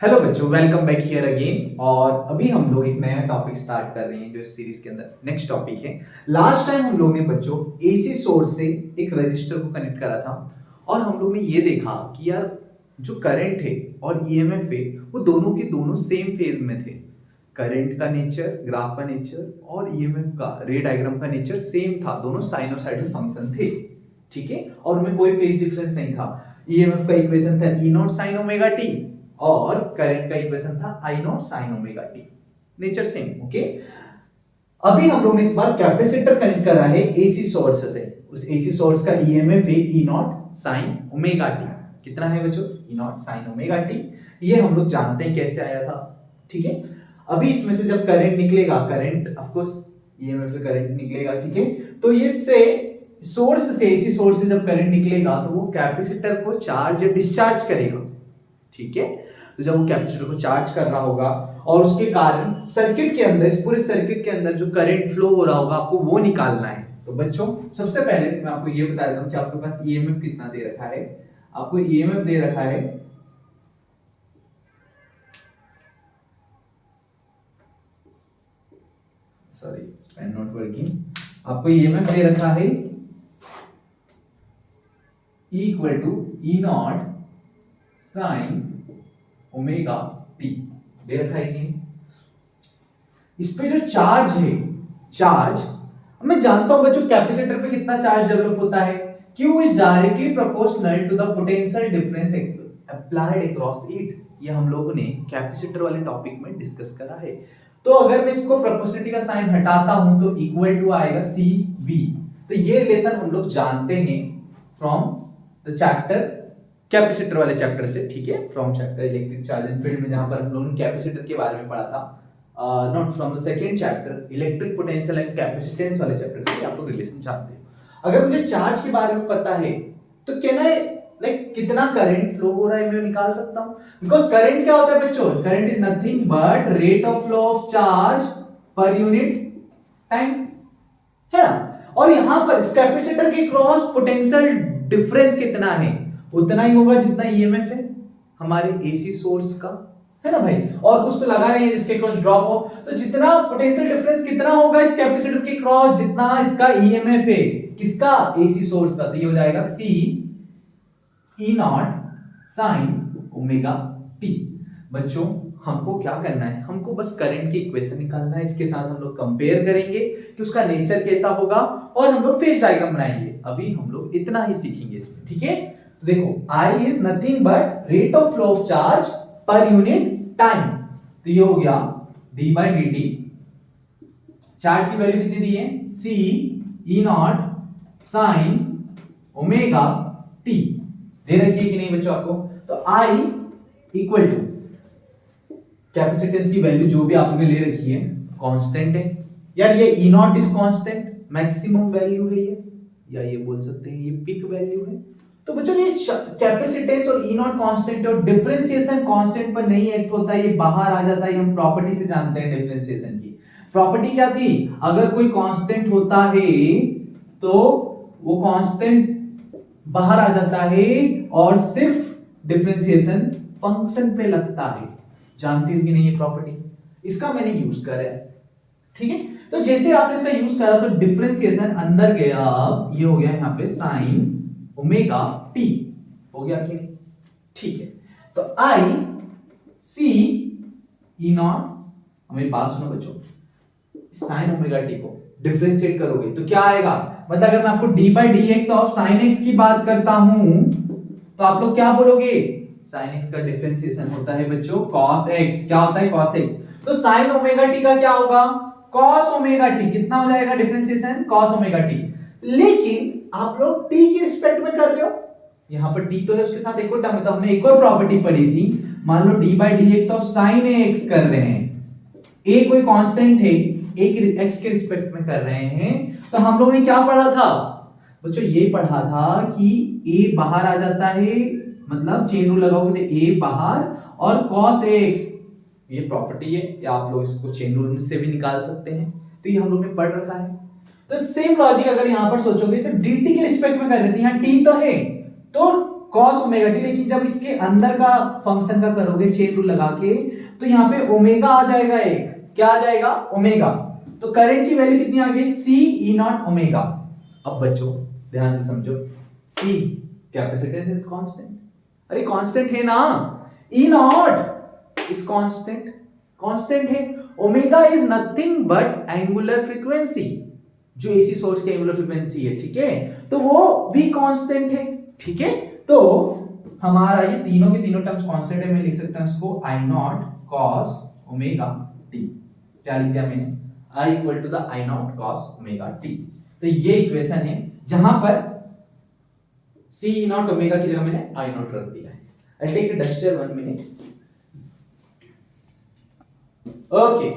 Hello बच्चों, welcome back here again. और अभी हम लोग एक नया टॉपिक स्टार्ट कर रहे हैं जो इस सीरीज के अंदर नेक्स्ट टॉपिक है। लास्ट टाइम हम लोग ने बच्चों एसी सोर्स से एक रजिस्टर को कनेक्ट करा था और हम लोग ने ये देखा कि यार जो करंट है और ईएमएफ है वो दोनों के दोनों सेम फेज में थे। करंट का नेचर, ग्राफ का नेचर और ईएमएफ का रे डायग्राम का नेचर सेम था, दोनों साइनोसाइडल फंक्शन थे। ठीक है, और उनमें कोई फेज डिफरेंस नहीं था। ईएमएफ का इक्वेशन था E naught sine omega T और करंट का इक्वेशन था I naught sine omega T. Nature same. Okay, अभी हम लोग ने इस बार कैपेसिटर कनेक्ट करा है एसी सोर्स से। उस एसी सोर्स का ईएमएफ है E naught sine omega T. कितना है बच्चों? ई नॉट साइन ओमेगा टी। ये हम लोग जानते हैं कैसे आया था। ठीक है, अभी इसमें से जब करंट निकलेगा, करंट ऑफ कोर्स ईएमएफ से करंट निकलेगा, ठीक है, तो इससे सोर्स से, एसी सोर्स से जब करंट निकलेगा तो वो कैपेसिटर को चार्ज या डिस्चार्ज करेगा। ठीक है, तो जब वो कैपेसिटर को चार्ज कर रहा होगा और उसके कारण सर्किट के अंदर, इस पूरे सर्किट के अंदर जो करंट फ्लो हो रहा होगा, आपको वो निकालना है। तो बच्चों सबसे पहले मैं आपको ये बता देता हूं कि आपके पास ईएमएफ कितना दे रखा है। आपको ईएमएफ दे रखा है सॉरी पेन नॉट वर्किंग। आपको ईएमएफ दे रखा है E equal to E naught sine omega T दे रखा है कि इस पे जो चार्ज है, चार्ज मैं जानता हूं बच्चों कैपेसिटर पे कितना चार्ज डेवलप होता है। Q is directly proportional to the potential difference applied across it. ये हम लोगों ने कैपेसिटर वाले टॉपिक में डिस्कस करा है। तो अगर मैं इसको प्रोपोर्शनलिटी का साइन हटाता हूं तो इक्वल टू आएगा CV। तो ये रिलेशन हम लोग जानते हैं फ्रॉम द चैप्टर, कैपेसिटर वाले चैप्टर से। ठीक है, from chapter electric charge and field में जहां पर हम लोगों ने कैपेसिटर के बारे में पढ़ा था। Not from the second chapter electric potential and capacitance वाले चैप्टर से आप लोग रिलेशन जानते हो। अगर मुझे चार्ज के बारे में पता है तो कैन आई लाइक कितना करंट फ्लो हो रहा है मैं निकाल सकता हूं। बिकॉज करंट क्या होता है बच्चों? Current is nothing but rate of flow of charge per unit time, है ना। और यहां पर इस कैपेसिटर के क्रॉस पोटेंशियल डिफरेंस कितना है? उतना ही होगा जितना ईएमएफ है हमारे एसी सोर्स का, है ना भाई। और कुछ तो लगा नहीं है जिसके क्रॉस ड्रॉप हो, तो जितना पोटेंशियल डिफरेंस कितना होगा इस कैपेसिटर के क्रॉस, जितना इसका ईएमएफ है किसका? एसी सोर्स का। तो ये हो जाएगा सी ई नॉट साइन ओमेगा टी। बच्चों हमको क्या करना है? हमको बस करंट की इक्वेशन निकालना है। इसके साथ हम लोग कंपेयर करेंगे कि उसका नेचर कैसा होगा और हम लोग फेज डायग्राम बनाएंगे। अभी हम लोग इतना ही सीखेंगे इसमें। ठीक है, तो देखो I is nothing but rate of flow of charge per unit time. तो ये हो गया d बाई dt। चार्ज की वैल्यू कितनी दी है? C E naught sine omega T दे रखी है कि नहीं बच्चों आपको? तो I इक्वल टू कैपेसिटेंस की वैल्यू जो भी आपने ले रखी है कांस्टेंट है यार। ये E naught is constant, maximum value है ये, या ये बोल सकते हैं ये पीक वैल्यू है। तो बच्चों ये कैपेसिटेंस और ई नॉट कांस्टेंट और डिफरेंशिएशन कांस्टेंट पर नहीं एक्ट होता है, ये बाहर आ जाता है। हम प्रॉपर्टी से जानते हैं डिफरेंशिएशन की प्रॉपर्टी क्या थी? अगर कोई कांस्टेंट होता है तो वो कांस्टेंट बाहर आ जाता है और सिर्फ डिफरेंशिएशन फंक्शन पे लगता है। जानती हो कि नहीं ये प्रॉपर्टी? इसका मैंने यूज करा है। ठीक है, तो जैसे आपने इसका यूज करा तो डिफरेंशिएशन अंदर गया, ये हो गया यहां पे साइन ओमेगा टी हो गया कि नहीं? ठीक है, तो आई सी ई नॉट, मेरी बात सुनो बच्चों, साइन ओमेगा टी को डिफरेंशिएट करोगे तो क्या आएगा? मतलब अगर मैं आपको D by D X of sine x की बात करता हूं तो आप लोग क्या बोलोगे? साइन एक्स का डिफरेंशिएशन होता है बच्चों कॉस एक्स। क्या होता है? Cos x. तो साइन ओमेगा टी का क्या होगा? Cos omega T. कितना हो जाएगा डिफरेंशिएशन? Cos omega T. लेकिन आप लोग टी के रिस्पेक्ट में कर रहे हो, यहां पर टी तो है, उसके साथ एक और टर्म है। तो हमने एक और प्रॉपर्टी पढ़ी थी, मान लो D by D X of sine X कर रहे हैं। ए कोई कांस्टेंट है, ए के एक्स के रिस्पेक्ट में कर रहे हैं। तो हम लोग ने क्या पढ़ा था बच्चों? ये पढ़ा था कि ए बाहर आ जाता है, मतलब चेन रूल लगाओगे तो ए बाहर और cos x, ये प्रॉपर्टी है, या आप लोग इसको चेन रूल से भी निकाल सकते हैं। तो ये हम लोग ने पढ़ रखा है। तो सेम लॉजिक अगर यहां पर सोचोगे तो dt के रिस्पेक्ट में कर रहे थे, यहां t तो है तो cos ओमेगा टी, लेकिन जब इसके अंदर का फंक्शन का करोगे चेन रूल लगा के तो यहाँ पे ओमेगा आ जाएगा, एक क्या आ जाएगा ओमेगा। तो करंट की वैल्यू कितनी आ गई सी ई नॉट ओमेगा। अब बच्चों ध्यान से समझो, सी कैपेसिटेंस इज कांस्टेंट, अरे कांस्टेंट है ना, ई नॉट इज कांस्टेंट, कांस्टेंट है। Omega is nothing but angular frequency, जो एसी सोर्स की एंगुलर फ्रीक्वेंसी है, ठीक है, तो वो भी कांस्टेंट है, ठीक है। तो हमारा ये तीनों के तीनों टर्म्स कांस्टेंट है, मैं लिख सकता हूं इसको I naught cos omega t. क्या लिख दिया मैंने, I equal to the I naught cos omega t. तो ये इक्वेशन है जहां पर सी नॉट ओमेगा की जगह मैंने आई नॉट रख दिया है। I take a duster 1 minute. Okay,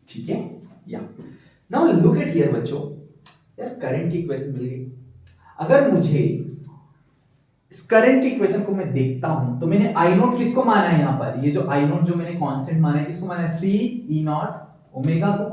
ठीक है, या नाउ लुक एट हियर बच्चों, यार करंट की इक्वेशन मिल गई। अगर मुझे इस करंट की इक्वेशन को मैं देखता हूं तो मैंने आई नॉट किसको माना है यहां पर, ये जो आई नॉट जो मैंने कांस्टेंट माना है किसको माना है, सी ई नॉट ओमेगा को।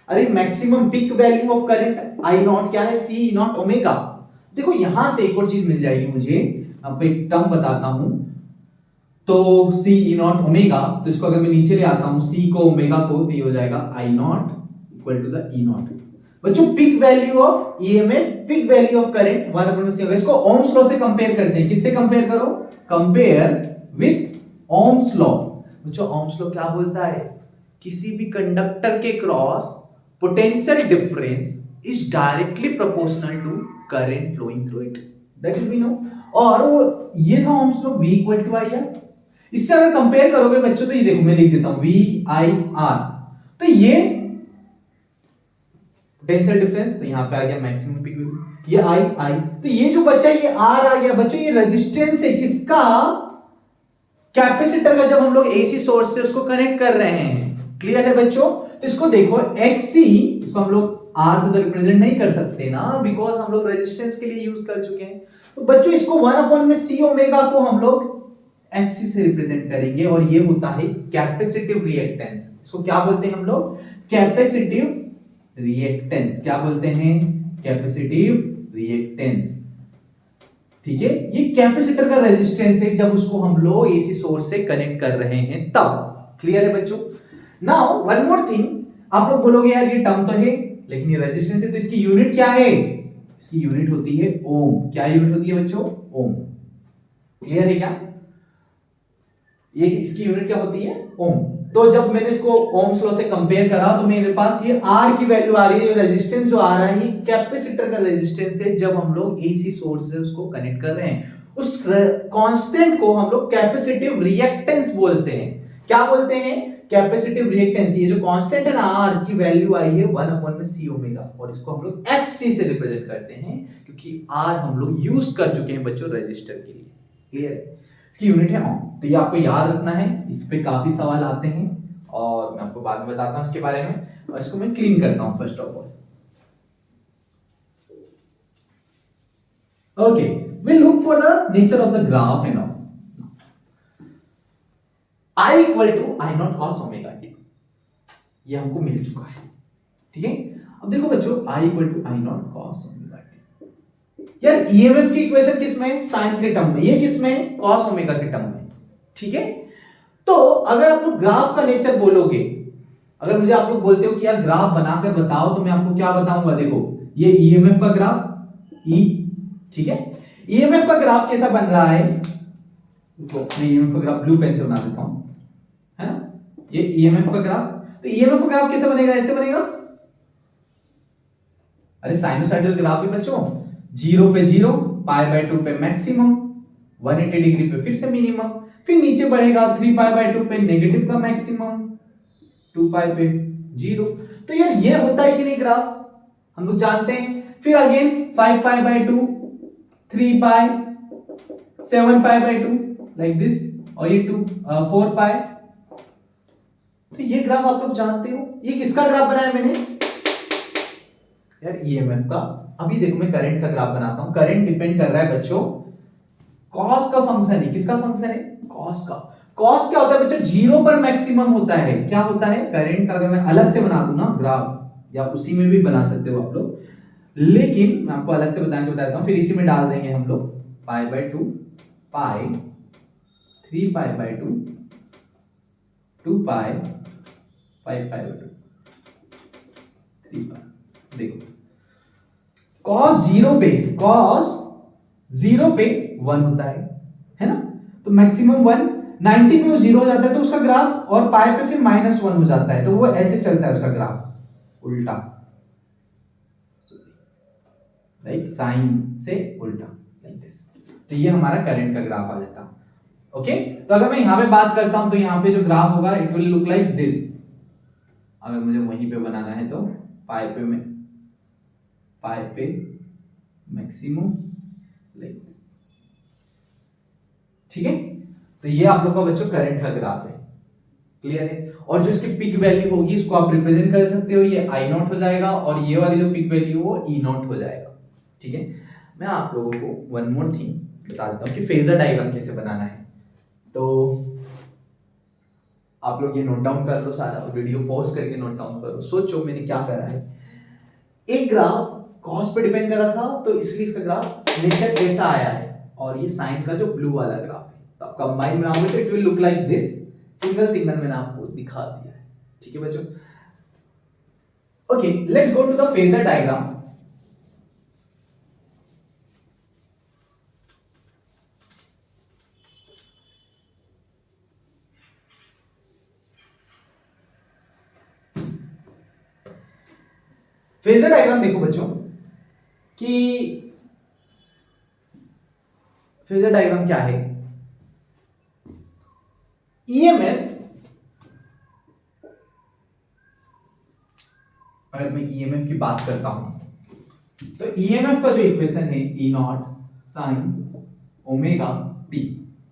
अरे maximum peak value of current I not क्या है, सी ई नॉट ओमेगा। देखो यहां से एक और चीज मिल जाएगी मुझे, आपको एक टर्म बताता हूं। तो सी ई नॉट ओमेगा, तो इसको अगर मैं नीचे ले आता हूं सी को ओमेगा को, तो ये हो जाएगा I naught equal to the E naught. बच्चों peak value of EMF, peak value of current 1/c। इसको ओम्स लॉ से कंपेयर करते हैं, किससे कंपेयर करो, कंपेयर विद ओम्स लॉ। बच्चों ओम्स लॉ क्या बोलता है, किसी भी कंडक्टर के cross potential difference is directly proportional to current flowing through it, that is we know. और वो ये था Ohm's law, V equal to I R. इससे अगर कंपेयर करोगे बच्चों तो ये देखो मैं लिख देता हूं V I R, तो ये पोटेंशियल डिफरेंस, तो यहां पे आ गया मैक्सिमम पीक वैल्यू, ये I, तो ये जो बच्चा ये R आ गया बच्चों, ये रेजिस्टेंस है किसका, कैपेसिटर का, जब हम लोग एसी सोर्स से उसको कनेक्ट कर रहे हैं। क्लियर है बच्चों, तो इसको देखो XC, इसको हम लोग R से तो रिप्रेजेंट नहीं कर सकते ना, बिकॉज हम लोग रेजिस्टेंस के लिए यूज कर चुके हैं। तो बच्चों इसको 1/c ओमेगा को हम लोग XC से रिप्रेजेंट करेंगे, और ये होता है कैपेसिटिव रिएक्टेंस। इसको क्या बोलते हैं हम लोग, कैपेसिटिव रिएक्टेंस। क्या बोलते हैं, कैपेसिटिव रिएक्टेंस, ठीक है। ये कैपेसिटर का रेजिस्टेंस है जब उसको हम लोग एसी सोर्स से कनेक्ट कर रहे हैं तब। क्लियर है बच्चों। नाउ वन मोर थिंग, आप लोग बोलोगे यार ये टर्म तो है लेकिन ये रेजिस्टेंस है, तो इसकी यूनिट क्या है, इसकी यूनिट होती है ओम। क्या यूनिट होती है बच्चों, ओम। क्लियर है क्या, ये इसकी यूनिट क्या होती है, ओम। तो जब मैंने इसको ओम्स लॉ से कंपेयर करा तो मेरे पास ये R की वैल्यू आ रही है, रेजिस्टेंस जो आ रहा है ये कैपेसिटर का रेजिस्टेंस है जब हम लोग एसी सोर्स से उसको कनेक्ट कर रहे हैं। उस कांस्टेंट को हम लोग कैपेसिटिव रिएक्टेंस बोलते हैं। क्या बोलते हैं, कैपेसिटिव रिएक्टेंस। ये जो कांस्टेंट है ना R, इसकी वैल्यू आई है 1/c ओमेगा, और इसको हम लोग XC से रिप्रेजेंट करते हैं क्योंकि R हम लोग यूज कर चुके हैं बच्चों रजिस्टर के लिए। क्लियर है, इसकी यूनिट है ओम। तो ये आपको याद रखना है, इस पे काफी सवाल आते हैं और मैं आपको बाद में बताता हूं इसके बारे में, और इसको मैं क्लीन करता हूं first of all. Okay, we'll look for the nature of the graph and all. I equal to I naught cos omega t, ये हमको मिल चुका है, ठीक है। अब देखो बच्चों I equal to I naught cos omega t, यार EMF की इक्वेशन किस में, साइन के टर्म में, ये किस में, cos ओमेगा के टर्म में, ठीक है। तो अगर आप लोग ग्राफ का नेचर बोलोगे, अगर मुझे आप लोग बोलते हो कि यार ग्राफ बनाकर बताओ, तो मैं आपको क्या बताऊंगा, देखो ये ईएमएफ का ग्राफ ई, ठीक है। ईएमएफ का ग्राफ कैसा बन रहा है, तो मैं ईएमएफ का ग्राफ ब्लू पेन से बना देता हूं, है ना। ये ईएमएफ का ग्राफ, तो ईएमएफ का ग्राफ कैसे बनेगा, ऐसे बनेगा। अरे साइनोसॉइडल ग्राफ है बच्चों, 0 पे 0, π/2 पे मैक्सिमम, 180 डिग्री पे फिर से मिनिमम, फिर नीचे बढ़ेगा 3π/2 पे नेगेटिव का मैक्सिमम, 2π पे 0। तो यार ये होता है कि नहीं ग्राफ, हम लोग जानते हैं। फिर अगेन 5π/2, 3π, 7π/2 लाइक दिस, और ये 4π। तो ये ग्राफ आप लोग जानते हो। ये किसका ग्राफ बनाया मैंने, यार ईएमएफ का। अभी देखो मैं करंट का ग्राफ बनाता हूं। करंट डिपेंड कर रहा है बच्चों, कॉस का फंक्शन है, किसका फंक्शन है, कॉस का। कॉस क्या होता है बच्चों, 0 पर मैक्सिमम होता है। क्या होता है, करंट का अगर मैं अलग से बना दूं ना ग्राफ, या उसी में भी बना सकते हो आप लोग, लेकिन मैं आपको अलग से बता देता हूँ, फिर इसी में डाल देंगे हम लोग pi by 2 pi 3 pi by 2 2 pi 5 pi by 2 3 पाई। देखो cos 0 पे 1 होता है ना, तो मैक्सिमम 1, 90 पे वो 0 हो जाता है तो उसका ग्राफ, और पाई पे फिर -1 हो जाता है, तो वो ऐसे चलता है उसका ग्राफ उल्टा, राइट, साइन से उल्टा, लाइक दिस। तो ये हमारा करंट का ग्राफ आ जाता है। ओके, तो अगर मैं यहां पे बात करता हूं तो यहां पे जो ग्राफ होगा it will look like this. अगर मुझे वहीं पे बनाना है तो पाई पे मैक्सिमम, लाइक दिस। ठीक है, तो ये आप लोग का बच्चों करंट का ग्राफ है, क्लियर है। और जो इसकी पीक वैल्यू होगी इसको आप रिप्रेजेंट कर सकते हो, ये आई नॉट हो जाएगा, और ये वाली जो पीक वैल्यू वो ई नॉट हो जाएगा। ठीक है, मैं आप लोगों को वन मोर थिंग बता देता हूँ कि फेजर डायग्राम कैसे बनाना है। तो आप लोग ये नोट डाउन कर लो सारा, वीडियो पॉज करके नोट डाउन करो, सोचो मैंने क्या करा है। एक ग्राफ कॉस पे डिपेंड कर रहा था, तो इसलिए इसका ग्राफ नेचर ऐसा आया है, और ये साइन का जो ब्लू वाला ग्राफ है, तो आप कंबाइन बनाओगे तो it will look like this. Single मैंने आपको दिखा दिया है। ठीक है बच्चों, okay, let's go to the phasor diagram. Phasor diagram देखो बच्चों कि फेजर डायग्राम क्या है। ईएमएफ, अगर मैं ईएमएफ की बात करता हूं तो ईएमएफ का जो इक्वेशन है E naught sine omega T,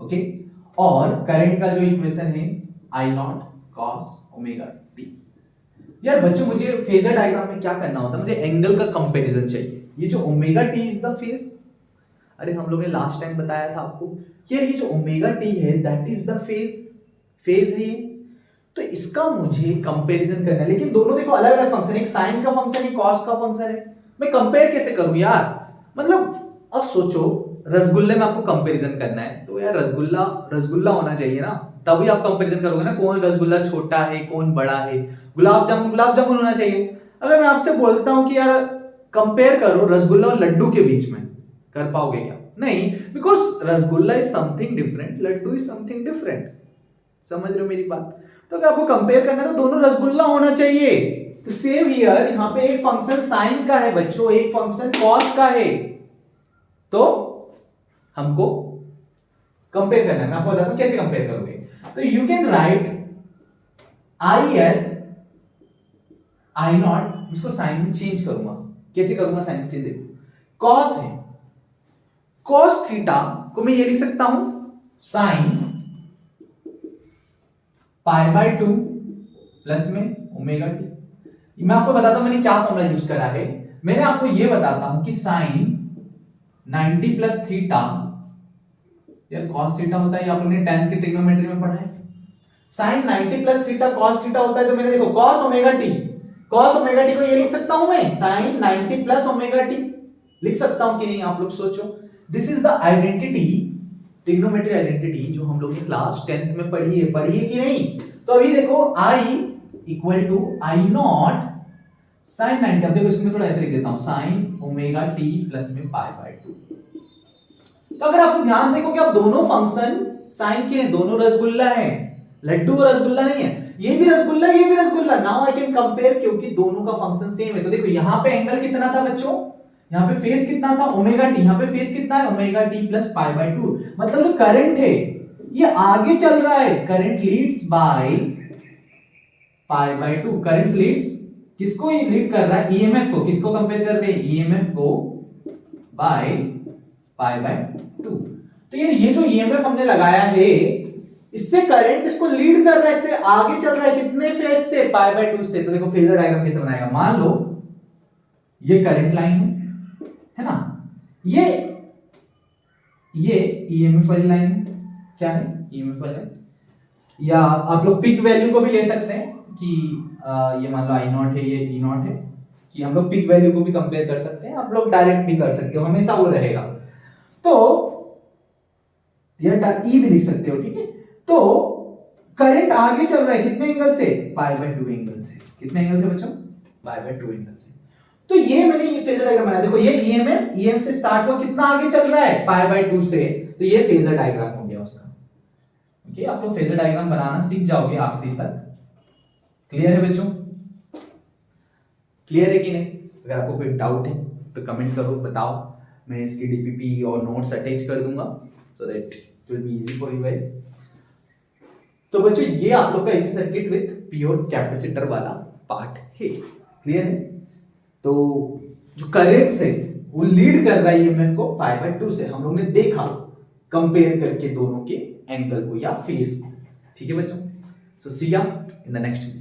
okay, और करंट का जो इक्वेशन है I naught cos omega T. यार बच्चों मुझे फेजर डायग्राम में क्या करना होता है, मुझे एंगल का कंपैरिजन चाहिए। ये जो omega T is the phase, अरे हम लोगों ने लास्ट टाइम बताया था आपको कि ये जो ओमेगा टी है दैट इज द फेज है, तो इसका मुझे कंपैरिजन करना है। लेकिन दोनों देखो अलग अलग फंक्शन, एक साइन का फंक्शन है, कॉस का फंक्शन है, मैं कंपेयर कैसे करूं यार। मतलब अब सोचो रसगुल्ले में आपको कंपैरिजन करना है, तो यार रसगुल्ला होना चाहिए ना, तभी आप कंपैरिजन करोगे ना, कौन रसगुल्ला छोटा है कौन बड़ा है। गुलाब जामुन होना चाहिए। अगर मैं आपसे बोलता हूं कि यार कंपेयर करो रसगुल्ला और लड्डू के बीच में, कर पाओगे क्या? नहीं, because rasgulla is something different, laddoo is something different. समझ रहे हो मेरी बात? तो अगर आपको कंपेयर करना है तो दोनों रसगुल्ला होना चाहिए। तो सेम हियर, यहां पे एक फंक्शन साइन का है बच्चों, एक फंक्शन कॉस का है, तो हमको कंपेयर करना है। मैं आपको बताता हूं कैसे कंपेयर करोगे। तो you can right I S I not, इसको साइन में चेंज करूंगा। कैसे करूंगा साइन में चेंज? देखो कॉस है, कॉस थीटा को मैं ये लिख सकता हूं साइन पाई बाय 2 प्लस में ओमेगा टी। मैं आपको बताता हूं मैंने क्या फॉर्मूला यूज करा है। मैंने आपको ये बताता हूं कि साइन 90 प्लस थीटा, यार कॉस थीटा होता है, आप लोगों ने 10th की ट्रिग्नोमेट्री में पढ़ा है। Sine 90 plus theta cos theta होता है, तो मैंने देखो कॉस ओमेगा टी को ये लिख सकता हूं मैं साइन 90 प्लस ओमेगा टी, लिख सकता हूं कि नहीं? आप लोग सोचो, this is the identity, trigonometry identity जो हम लोग ने क्लास 10th में पढ़ी है कि नहीं? तो अभी देखो I equal to I naught sine 90, अब देखो इसमें थोड़ा ऐसे लिख देता हूं साइन ओमेगा टी प्लस में पाई बाय 2। तो अगर आप ध्यान से देखो कि आप दोनों फंक्शन साइन के हैं, दोनों रसगुल्ला है, लड्डू और रसगुल्ला नहीं है, ये भी रसगुल्ला ये भी rasgulla. Now I can compare, क्योंकि दोनों का फंक्शन सेम है। तो देखो यहां पे एंगल कितना था बच्चों, यहाँ पे फेस कितना था ओमेगा टी, यहाँ पे फेस कितना है omega T plus pi by 2। मतलब जो करंट है ये आगे चल रहा है, current leads by pi by 2। Current Leeds किसको लीड कर रहा है? ईएमएफ को। किसको कंपेयर कर रहे हैं? ईएमएफ को बाय पाई बाय 2। तो ये जो ईएमएफ हमने लगाया है इससे करंट इसको लीड कर रहा है, इससे आगे चल रहा है, कितने फेज से? पाई बाय 2 से। तो देखो फेजर डायग्राम कैसे बनाएगा, मान लो ये करंट लाइन है ना, ये ईएमएफ वाली लाइन है। क्या है? ईएमएफ वाली लाइन। या आप लोग पिक वैल्यू को भी ले सकते हैं कि ये मान लो आई नॉट है, ये ई नॉट है, कि हम लोग पिक वैल्यू को भी कंपेयर कर सकते हैं, आप लोग डायरेक्ट भी कर सकते हो, हमेशा वो रहेगा। तो या ई भी लिख सकते हो, ठीक है। तो करंट आगे चल रहा है कितने एंगल से, पाई बाय 2 एंगल से। कितने एंगल से बच्चों, पाई बाय 2 एंगल से। तो ये मैंने ये फेजर डायग्राम बनाया, देखो ये ईएमएफ ईएम से स्टार्ट हुआ, कितना आगे चल रहा है, पाई बाय 2 से, तो ये फेजर डायग्राम हो गया उसका। ओके, आप लोग फेजर डायग्राम बनाना सीख जाओगे आखिरी तक। क्लियर है बच्चों, क्लियर है कि नहीं? अगर आपको कोई डाउट है तो कमेंट करो, बताओ, मैं इसकी डीपीपी और नोट्स अटैच कर दूंगा, so that it will be easy for you guys. तो बच्चों ये आप लोग का AC circuit with pure capacitor वाला पार्ट है। क्लियर है? तो जो करंट है वो लीड कर रहा है ईएमएफ को पाई बाय 2 से, हम लोग ने देखा कंपेयर करके दोनों के एंगल को या फेस को। ठीक है बच्चों, so see you in the next video.